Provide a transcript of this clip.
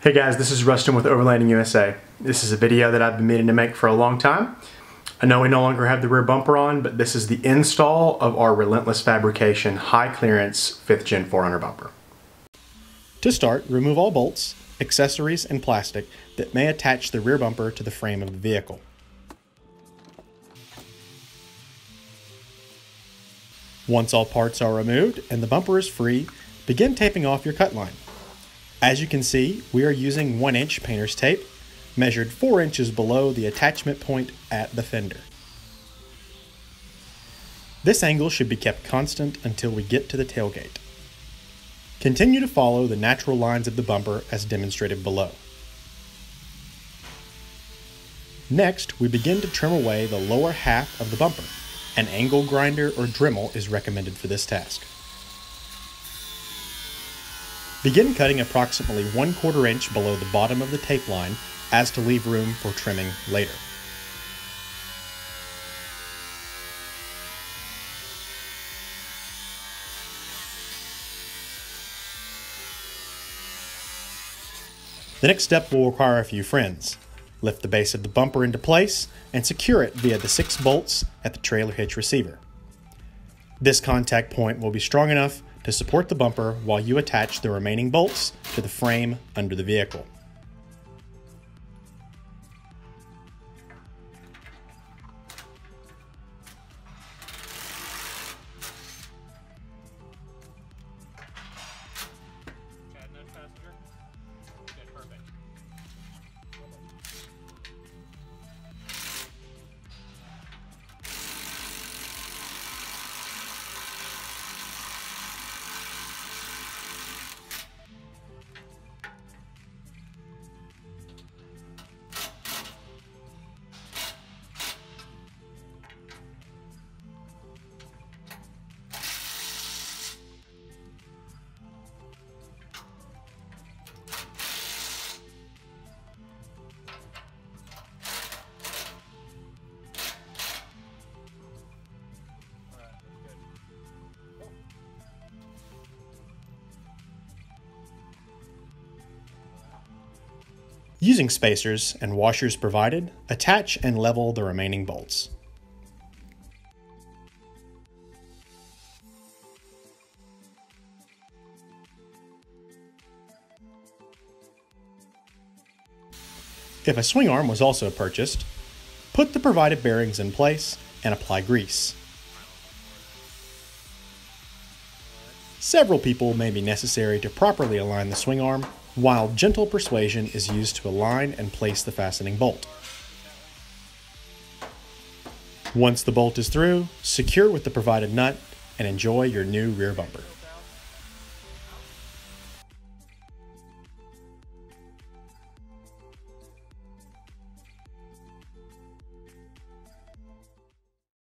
Hey guys, this is Rustin with Overlanding USA. This is a video that I've been meaning to make for a long time. I know we no longer have the rear bumper on, but this is the install of our Relentless Fabrication high clearance 5th Gen 4runner bumper. To start, remove all bolts, accessories, and plastic that may attach the rear bumper to the frame of the vehicle. Once all parts are removed and the bumper is free, begin taping off your cut line. As you can see, we are using 1-inch painter's tape, measured 4 inches below the attachment point at the fender. This angle should be kept constant until we get to the tailgate. Continue to follow the natural lines of the bumper as demonstrated below. Next, we begin to trim away the lower half of the bumper. An angle grinder or Dremel is recommended for this task. Begin cutting approximately 1/4 inch below the bottom of the tape line as to leave room for trimming later. The next step will require a few friends. Lift the base of the bumper into place and secure it via the 6 bolts at the trailer hitch receiver. This contact point will be strong enough to support the bumper while you attach the remaining bolts to the frame under the vehicle. Using spacers and washers provided, attach and level the remaining bolts. If a swing arm was also purchased, put the provided bearings in place and apply grease. Several people may be necessary to properly align the swing arm, while gentle persuasion is used to align and place the fastening bolt. Once the bolt is through, secure with the provided nut and enjoy your new rear bumper.